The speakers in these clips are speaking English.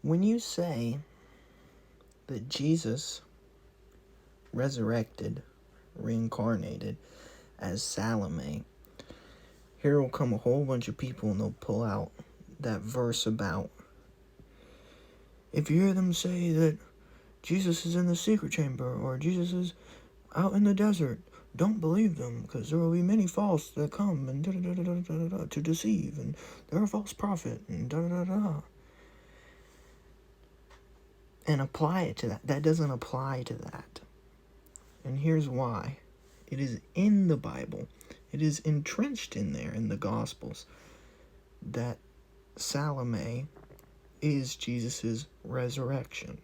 When you say that Jesus resurrected, reincarnated as Salome, here will come a whole bunch of people and they'll pull out that verse about, if you hear them say that Jesus is in the secret chamber or Jesus is out in the desert, don't believe them, because there will be many false that come and to deceive, and they're a false prophet, and and apply it to that. That doesn't apply to that. And here's why. It is in the Bible. It is entrenched in there in the Gospels that Salome is Jesus' resurrection.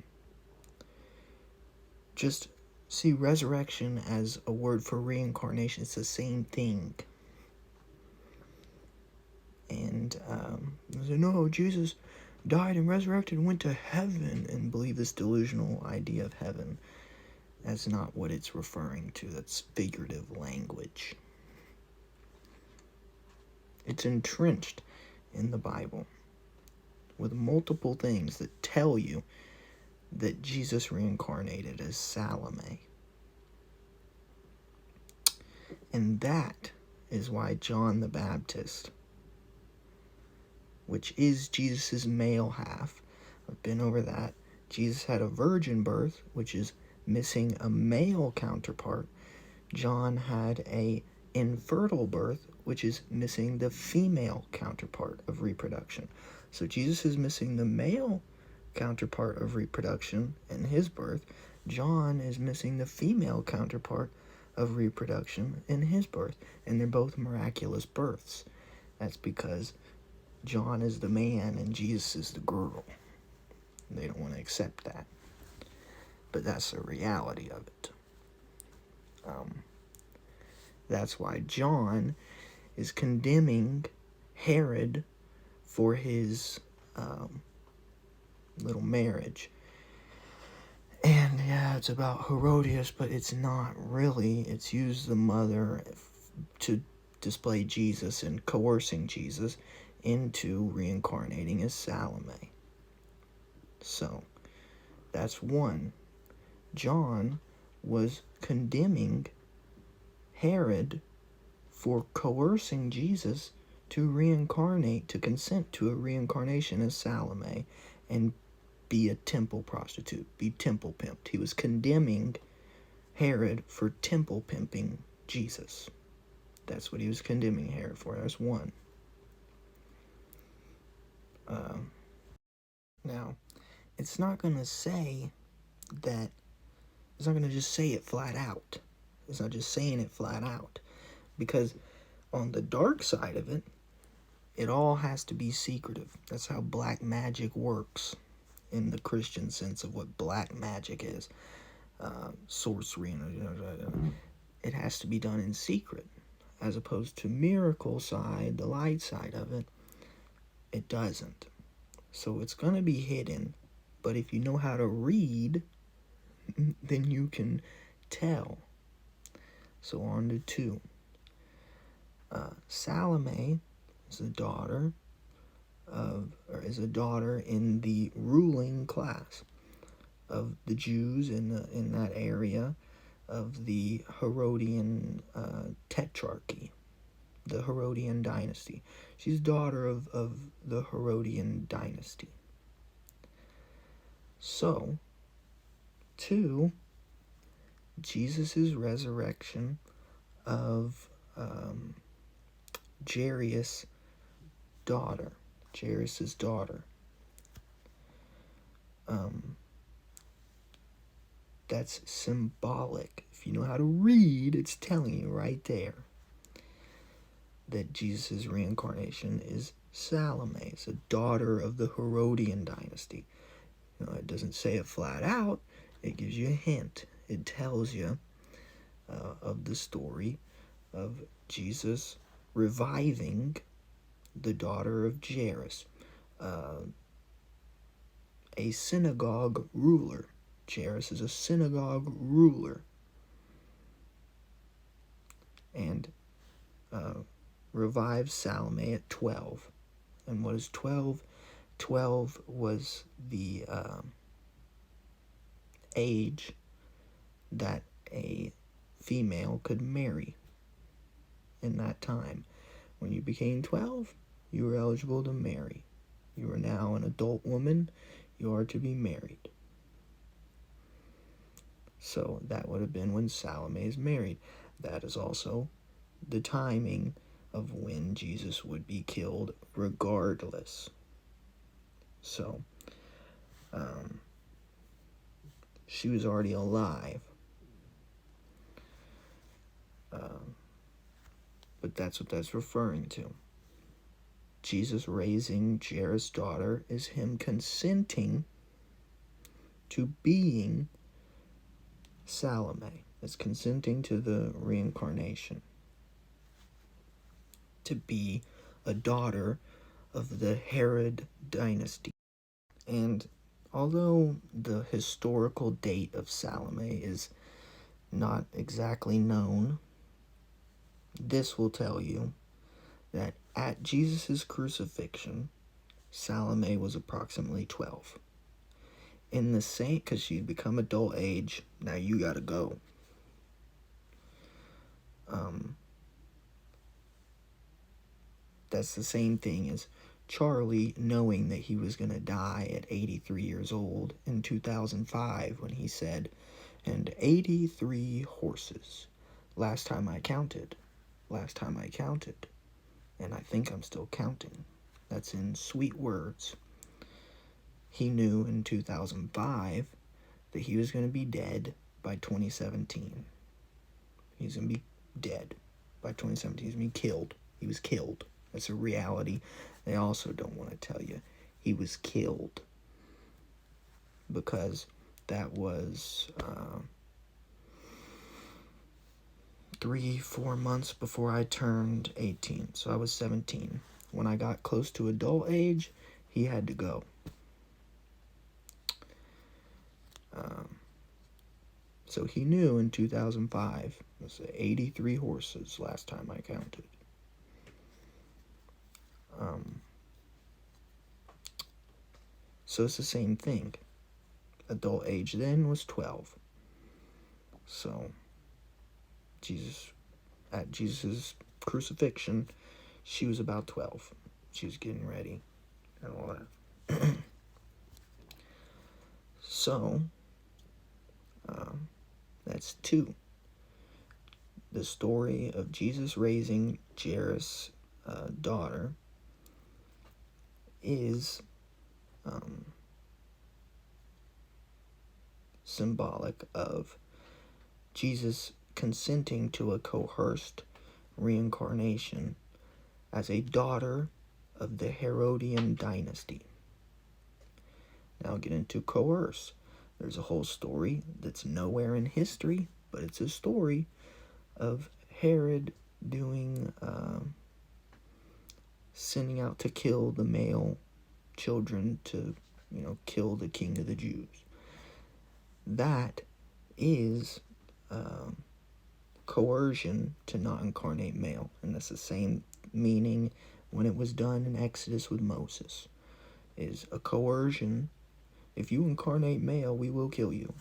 Just see resurrection as a word for reincarnation. It's the same thing. And they say, no, Jesus died and resurrected and went to heaven, and believe this delusional idea of heaven. That's not what it's referring to. That's figurative language. It's entrenched in the Bible with multiple things that tell you that Jesus reincarnated as Salome. And that is why John the Baptist, which is Jesus' male half, I've been over that. Jesus had a virgin birth, which is missing a male counterpart. John had a infertile birth, which is missing the female counterpart of reproduction. So Jesus is missing the male counterpart of reproduction in his birth. John is missing the female counterpart of reproduction in his birth. And they're both miraculous births. That's because John is the man and Jesus is the girl. They don't want to accept that. But that's the reality of it. That's why John is condemning Herod for his little marriage. And yeah, it's about Herodias, but it's not really. It's used the mother to display Jesus and coercing Jesus into reincarnating as Salome. So, that's one. John was condemning Herod for coercing Jesus to reincarnate, to consent to a reincarnation as Salome and be a temple prostitute, be temple pimped. He was condemning Herod for temple pimping Jesus. That's what he was condemning Herod for. That's one. Now, it's not going to say that, it's not going to just say it flat out. It's not just saying it flat out. Because on the dark side of it, it all has to be secretive. That's how black magic works in the Christian sense of what black magic is. Sorcery. It has to be done in secret. As opposed to miracle side, the light side of it, it doesn't. So it's going to be hidden. But if you know how to read, then you can tell. So on to 2. Salome is a daughter in the ruling class of the Jews in that area of the Herodian Tetrarchy, the Herodian Dynasty. She's daughter of the Herodian Dynasty. So, 2, Jesus' resurrection of Jairus' daughter. That's symbolic. If you know how to read, it's telling you right there that Jesus' reincarnation is Salome. It's a daughter of the Herodian Dynasty. You know, it doesn't say it flat out. It gives you a hint. It tells you of the story of Jesus reviving the daughter of Jairus, a synagogue ruler. Jairus is a synagogue ruler. And revives Salome at 12. And what is 12? 12 was the age that a female could marry in that time. When you became 12, you were eligible to marry. You are now an adult woman. You are to be married. So that would have been when Salome is married. That is also the timing of when Jesus would be killed regardless. So, she was already alive. But that's what that's referring to. Jesus raising Jairus' daughter is him consenting to being Salome. It's consenting to the reincarnation. To be a daughter of the Herod Dynasty. And although the historical date of Salome is not exactly known, this will tell you that at Jesus' crucifixion, Salome was approximately 12. In the same, because she'd become adult age, now you gotta go. That's the same thing as Charlie knowing that he was gonna die at 83 years old in 2005 when he said, "And 83 horses. Last time I counted. And I think I'm still counting." That's in sweet words. He knew in 2005 that he was going to be dead by 2017. He's going to be dead by 2017. He's going to be killed. He was killed. That's a reality. They also don't want to tell you he was killed, because that was 3-4 months before I turned 18. So I was 17. When I got close to adult age, he had to go. So he knew in 2005, it was 83 horses last time I counted. So it's the same thing. Adult age then was 12. So at Jesus' crucifixion, she was about 12. She was getting ready and all that. So, that's 2. The story of Jesus raising Jairus' daughter is symbolic of Jesus consenting to a coerced reincarnation as a daughter of the Herodian Dynasty. Now I'll get into coerce. There's a whole story that's nowhere in history, but it's a story of Herod doing, sending out to kill the male children to, kill the king of the Jews. That is coercion to not incarnate male, and that's the same meaning when it was done in Exodus with Moses. Is a coercion. If you incarnate male, we will kill you.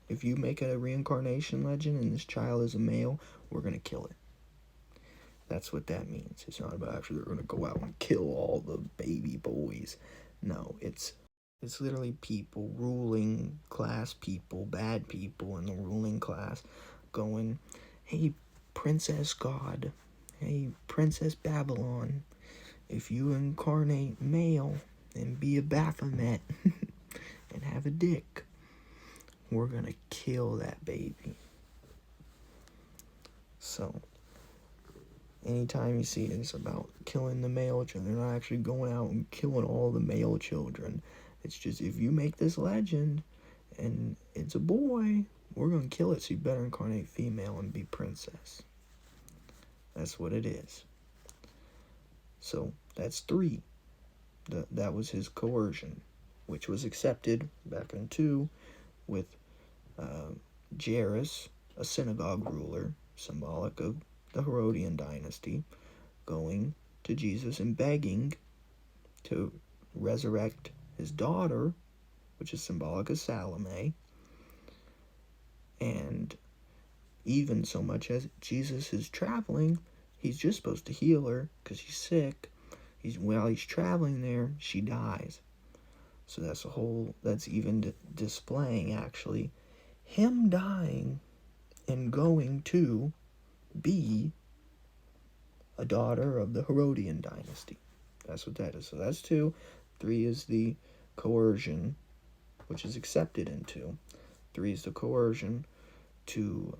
If you make a reincarnation legend and this child is a male, we're going to kill it. That's what that means. It's not about actually they're going to go out and kill all the baby boys. No, it's literally people, ruling class people, bad people in the ruling class going, "Hey, Princess God, hey, Princess Babylon, if you incarnate male and be a Baphomet and have a dick, we're going to kill that baby." So, anytime you see it's about killing the male children, they're not actually going out and killing all the male children. It's just, if you make this legend and it's a boy, we're going to kill it, so you better incarnate female and be princess. That's what it is. So, that's 3. That was his coercion, which was accepted back in 2 with Jairus, a synagogue ruler, symbolic of the Herodian Dynasty, going to Jesus and begging to resurrect his daughter, which is symbolic of Salome, and even so much as Jesus is traveling, he's just supposed to heal her because she's sick. While he's traveling there, she dies. So that's even displaying, actually, him dying and going to be a daughter of the Herodian Dynasty. That's what that is. So that's 2. 3 is the coercion, which is accepted in 2. 3 is the coercion to,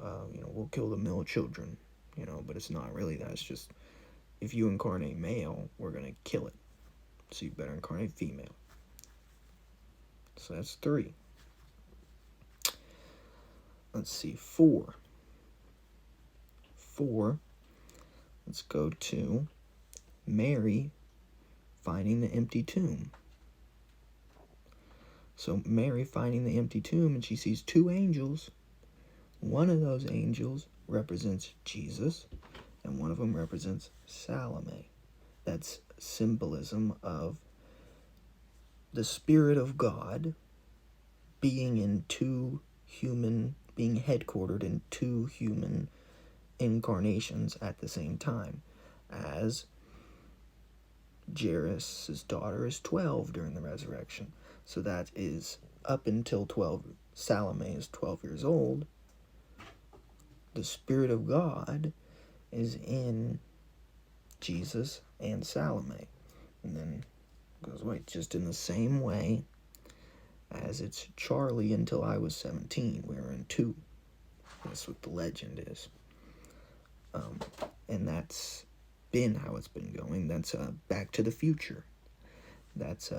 we'll kill the male children, but it's not really that. It's just, if you incarnate male, we're going to kill it. So you better incarnate female. So that's 3. Let's see, 4. 4, let's go to Mary finding the empty tomb. So Mary finding the empty tomb, and she sees 2 angels. One of those angels represents Jesus, and one of them represents Salome. That's symbolism of the Spirit of God being headquartered in 2 human incarnations at the same time, as Jairus' daughter is 12 during the resurrection. So that is up until 12. Salome is 12 years old. The Spirit of God is in Jesus and Salome. And then goes away just in the same way as it's Charlie until I was 17. We were in 2. That's what the legend is. And that's been how it's been going. That's Back to the Future. That's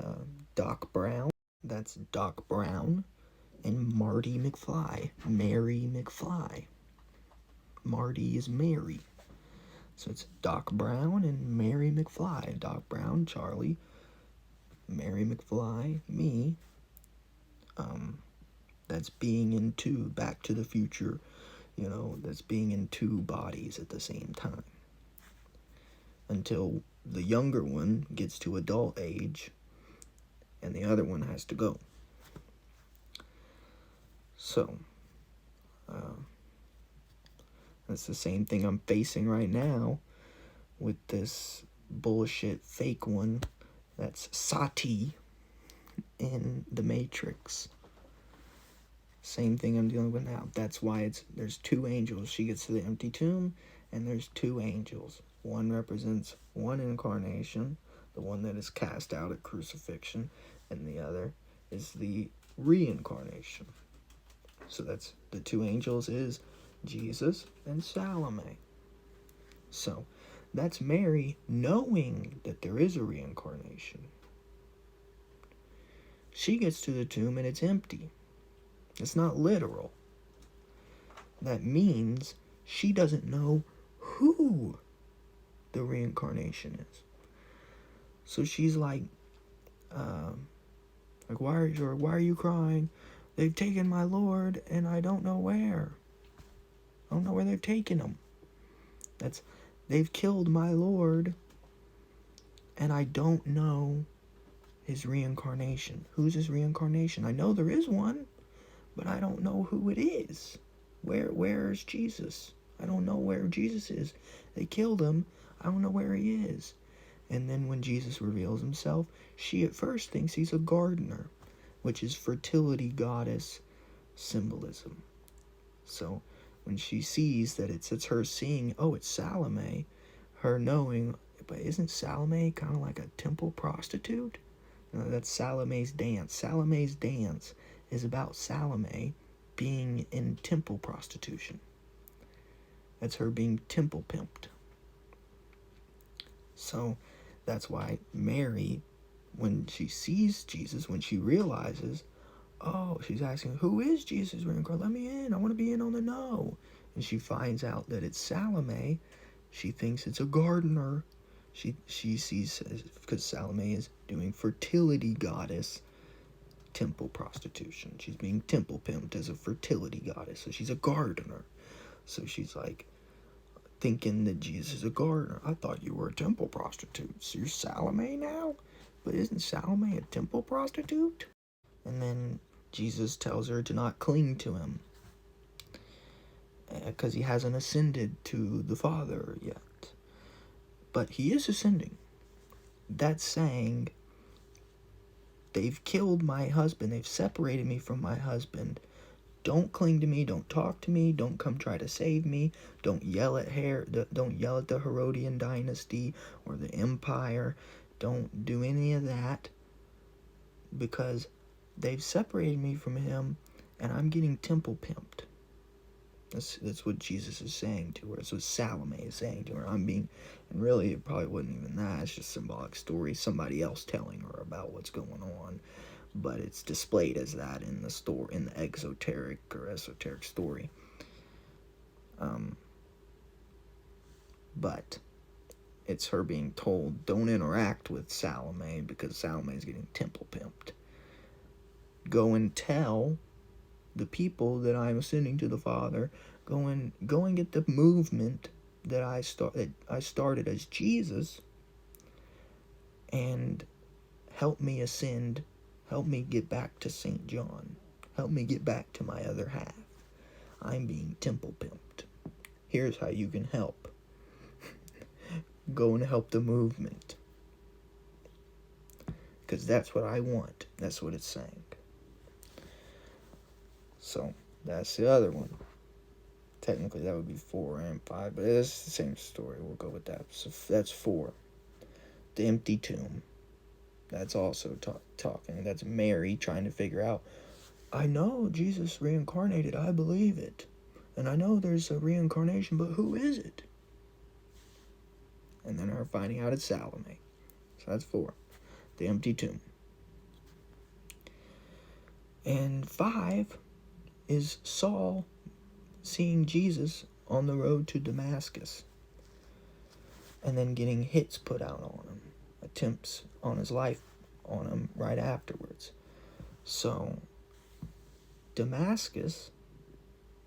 Doc Brown. That's Doc Brown and Marty McFly. Mary McFly. Marty is Mary. So it's Doc Brown and Mary McFly. Doc Brown, Charlie. Mary McFly, me. That's being in 2, Back to the Future. That's being in 2 bodies at the same time. Until the younger one gets to adult age and the other one has to go. So, that's the same thing I'm facing right now with this bullshit fake one. That's Sati in The Matrix. Same thing I'm dealing with now. That's why there's 2 angels. She gets to the empty tomb, and there's 2 angels. One represents one incarnation, the one that is cast out at crucifixion, and the other is the reincarnation. So that's the 2 angels is Jesus and Salome. So that's Mary knowing that there is a reincarnation. She gets to the tomb and it's empty. It's not literal. That means she doesn't know who the reincarnation is. So she's like, why are you crying? They've taken my Lord and I don't know where. I don't know where they've taken him. They've killed my Lord and I don't know his reincarnation. Who's his reincarnation? I know there is one, but I don't know who it is. Where's Jesus? I don't know where Jesus is. They killed him. I don't know where he is. And then when Jesus reveals himself, she at first thinks he's a Gardner, which is fertility goddess symbolism. So when she sees that it's her seeing, oh, it's Salome, her knowing, but isn't Salome kind of like a temple prostitute? No, that's Salome's dance. Salome's dance is about Salome being in temple prostitution. That's her being temple pimped. So that's why Mary, when she sees Jesus, when she realizes, oh, she's asking, who is Jesus reincarnated? Let me in. I want to be in on the know. And she finds out that it's Salome. She thinks it's a Gardner. She sees, because Salome is doing fertility goddess temple prostitution. She's being temple pimped as a fertility goddess. So she's a Gardner. So she's like thinking that Jesus is a Gardner. I thought you were a temple prostitute. So you're Salome now? but isn't Salome a temple prostitute? And then Jesus tells her to not cling to him, because he hasn't ascended to the Father yet. But he is ascending. That's saying, they've killed my husband, they've separated me from my husband. Don't cling to me, don't talk to me, don't come try to save me, don't yell at the Herodian Dynasty or the empire. Don't do any of that, because they've separated me from him, and I'm getting temple pimped. That's what Jesus is saying to her. That's what Salome is saying to her. And really, it probably wasn't even that. It's just symbolic story. Somebody else telling her about what's going on, but it's displayed as that in the story, in the exoteric or esoteric story. But it's her being told, don't interact with Salome, because Salome is getting temple pimped. Go and tell the people that I'm ascending to the Father. Go and get the movement that I started as Jesus, and help me ascend. Help me get back to St. John. Help me get back to my other half. I'm being temple pimped. Here's how you can help. Go and help the movement, because that's what I want. That's what it's saying. So that's the other one. Technically that would be 4 and 5, but it's the same story. We'll go with that. So that's 4. The empty tomb. That's also talking. That's Mary trying to figure out, I know Jesus reincarnated. I believe it. And I know there's a reincarnation, but who is it? And then her finding out it's Salome. So that's 4. The empty tomb. And 5 is Saul seeing Jesus on the road to Damascus, and then getting hits put out on him, attempts on his life on him right afterwards. So Damascus,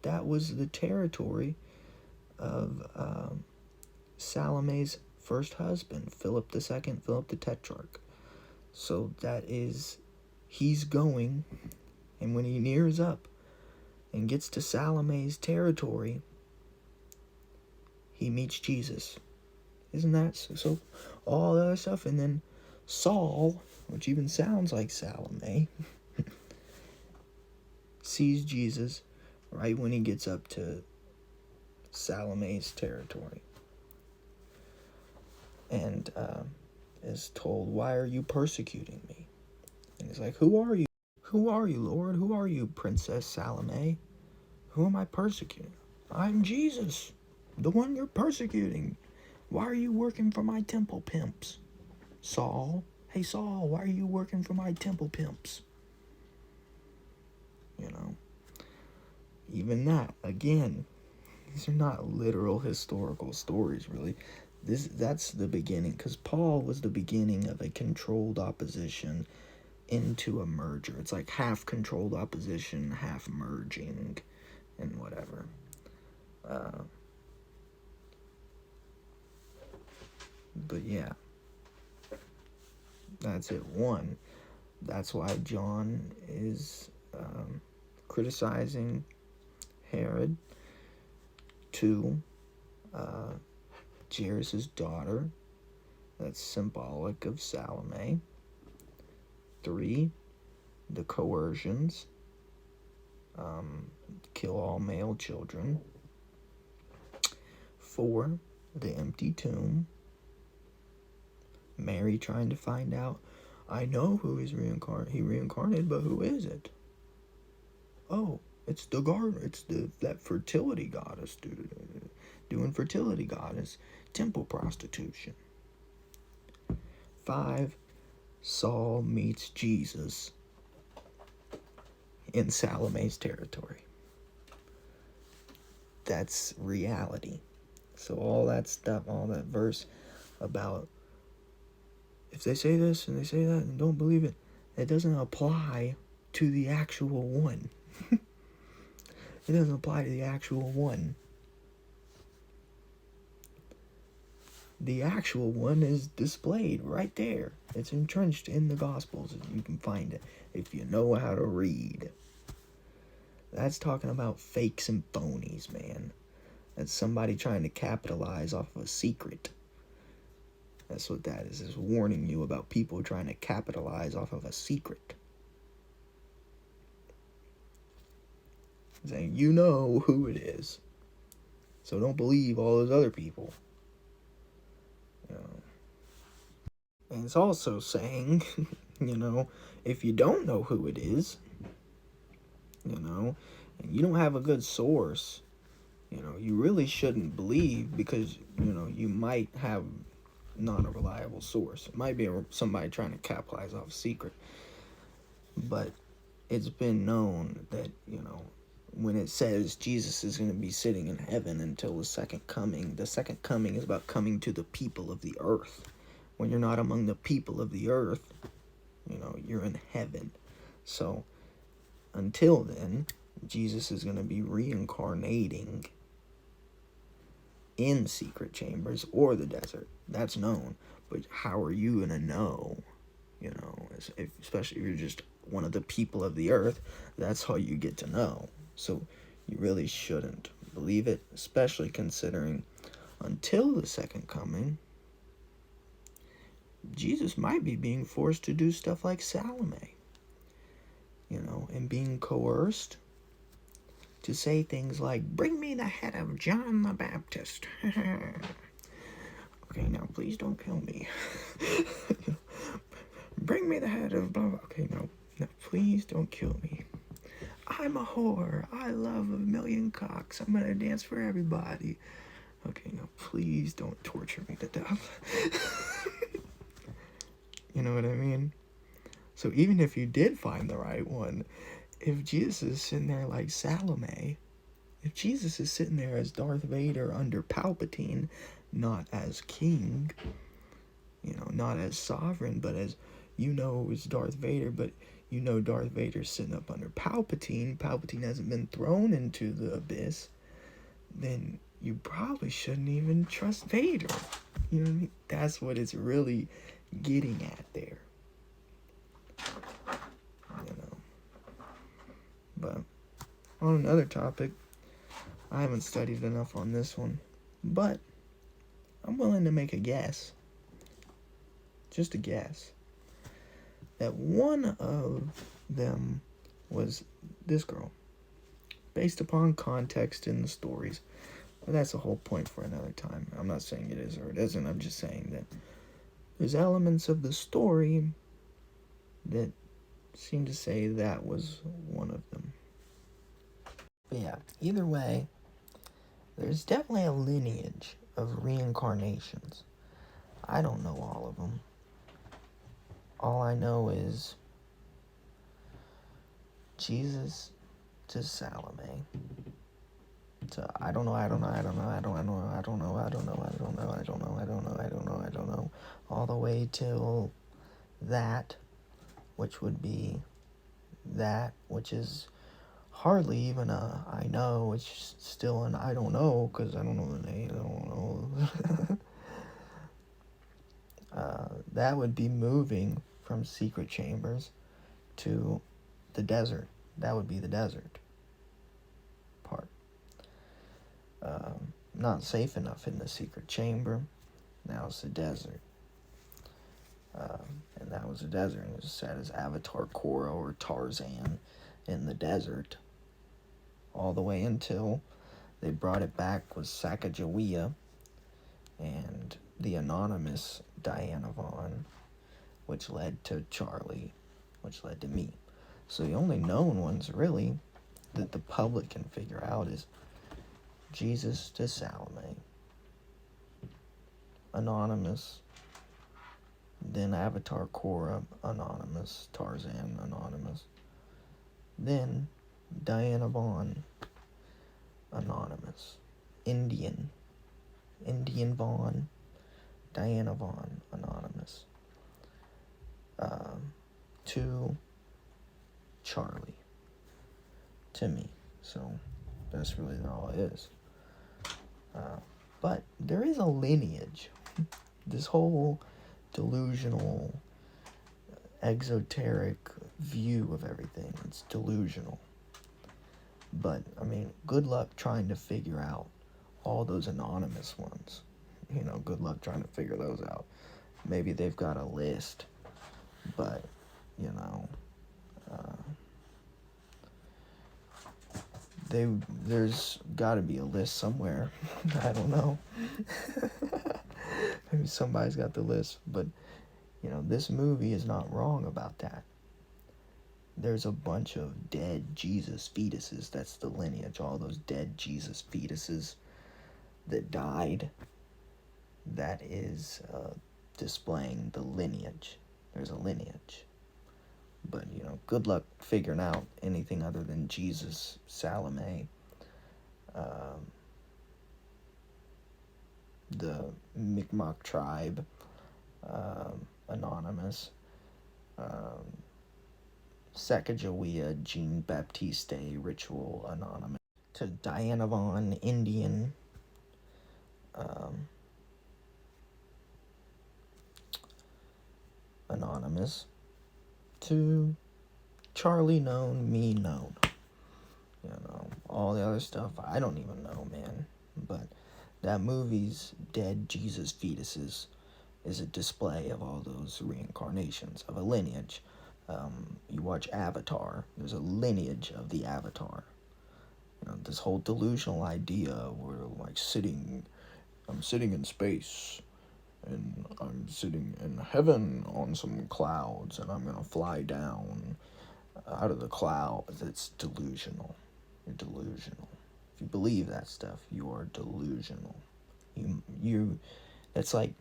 that was the territory of Salome's first husband, Philip II, Philip the Tetrarch. So that is, he's going, and when he nears up and gets to Salome's territory, he meets Jesus. Isn't that so? All the other stuff. And then Saul, which even sounds like Salome, sees Jesus right when he gets up to Salome's territory, and is told, why are you persecuting me? And he's like, who are you? Who are you, Lord? Who are you, Princess Salome? Who am I persecuting? I'm Jesus, the one you're persecuting. Why are you working for my temple pimps? Saul. Hey, Saul, why are you working for my temple pimps? You know, even that, again, these are not literal historical stories, really. That's the beginning, because Paul was the beginning of a controlled opposition into a merger. It's like half controlled opposition, half merging, and whatever. But yeah, that's it. 1, that's why John is criticizing Herod. 2, Jairus' daughter, that's symbolic of Salome. 3, the coercions, kill all male children. 4, the empty tomb, Mary trying to find out, I know who he reincarnated, but who is it? Oh, it's the Gardner. It's that fertility goddess doing fertility goddess, temple prostitution. 5, Saul meets Jesus in Salome's territory. That's reality. So all that stuff, all that verse about if they say this and they say that and don't believe it, it doesn't apply to the actual one. It doesn't apply to the actual one. The actual one is displayed right there. It's entrenched in the Gospels. You can find it if you know how to read. That's talking about fakes and phonies, man. That's somebody trying to capitalize off of a secret. That's what that is warning you about people trying to capitalize off of a secret. Saying, you know who it is. So don't believe all those other people. And it's also saying, if you don't know who it is, and you don't have a good source, you really shouldn't believe, because, you might have not a reliable source. It might be somebody trying to capitalize off a secret. But it's been known that, when it says Jesus is going to be sitting in heaven until the second coming is about coming to the people of the earth. When you're not among the people of the earth, you're in heaven. So until then, Jesus is going to be reincarnating in secret chambers or the desert. That's known. But how are you going to know? Especially if you're just one of the people of the earth, that's how you get to know. So you really shouldn't believe it, especially considering until the second coming, Jesus might be being forced to do stuff like Salome, and being coerced to say things like, bring me the head of John the Baptist. Okay, now please don't kill me. Bring me the head of blah, blah. Okay, no, please don't kill me. I'm a whore. I love a million cocks. I'm gonna dance for everybody. Okay, now please don't torture me to death. You know what I mean? So even if you did find the right one, if Jesus is sitting there like Salome, if Jesus is sitting there as Darth Vader under Palpatine, not as king, not as sovereign, but as, as Darth Vader, but Darth Vader's sitting up under Palpatine hasn't been thrown into the abyss, then you probably shouldn't even trust Vader. You know what I mean? That's what it's really getting at there. But on another topic, I haven't studied enough on this one, but I'm willing to make a guess, just a guess, that one of them was this girl, based upon context in the stories. But that's the whole point for another time. I'm not saying it is or it isn't. I'm just saying that there's elements of the story that seem to say that was one of them. But yeah, either way, there's definitely a lineage of reincarnations. I don't know all of them. All I know is Jesus to Salome. To I don't know, all the way till that, which would be that, which is hardly even a I know, it's still an I don't know, because I don't know the name, I don't know. That would be moving from secret chambers to the desert. That would be the desert part. Not safe enough in the secret chamber. Now it's the desert. And that was the desert. It was set as Avatar Korra or Tarzan in the desert. All the way until they brought it back with Sacagawea and the anonymous Diana Vaughn, which led to Charlie, which led to me. So the only known ones really that the public can figure out is Jesus to Salome, anonymous, then Avatar Korra, anonymous, Tarzan, anonymous, then Diana Vaughn, anonymous, Indian Vaughn, Diana Vaughn, anonymous, to Charlie, to me. So that's really all it is. But there is a lineage This whole delusional, exoteric view of everything, it's delusional. But, I mean, good luck trying to figure out all those anonymous ones. Good luck trying to figure those out. Maybe they've got a list, but, there's got to be a list somewhere. I don't know. Maybe somebody's got the list, but, this movie is not wrong about that. There's a bunch of dead Jesus fetuses. That's the lineage. All those dead Jesus fetuses that died. That is displaying the lineage. There's a lineage. But, good luck figuring out anything other than Jesus, Salome, the Mi'kmaq tribe, anonymous, Sacagawea Jean Baptiste ritual, anonymous, to Diana Vaughan, Indian, anonymous, to Charlie known, me known. All the other stuff, I don't even know, man. But that movie's dead Jesus fetuses is a display of all those reincarnations, of a lineage. You watch Avatar, there's a lineage of the Avatar. This whole delusional idea where, like, I'm sitting in space, and I'm sitting in heaven on some clouds, and I'm going to fly down out of the clouds. It's delusional. You're delusional. If you believe that stuff, you are delusional. That's like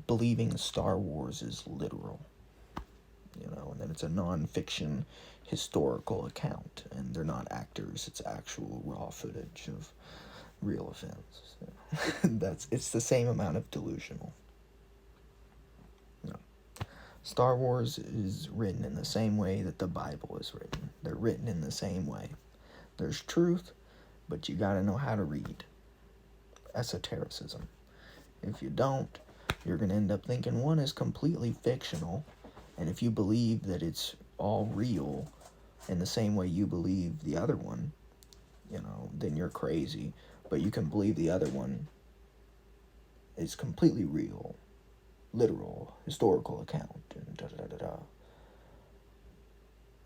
believing Star Wars is literal. And then it's a non-fiction historical account, and they're not actors, it's actual raw footage of real events. It's the same amount of delusional. Star Wars is written in the same way that the Bible is written. They're written in the same way. There's truth, but you gotta know how to read. Esotericism. If you don't, you're gonna end up thinking one is completely fictional, and if you believe that it's all real in the same way you believe the other one, then you're crazy. But you can believe the other one is completely real, literal, historical account, and da-da-da-da-da.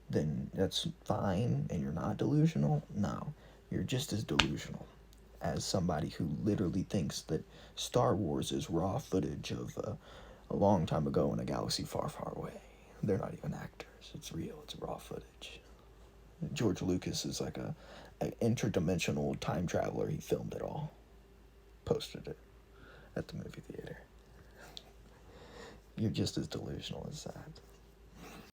Then that's fine, and you're not delusional? No, you're just as delusional as somebody who literally thinks that Star Wars is raw footage of a long time ago in a galaxy far, far away. They're not even actors. It's real. It's raw footage. George Lucas is like an interdimensional time traveler. He filmed it all. Posted it at the movie theater. You're just as delusional as that.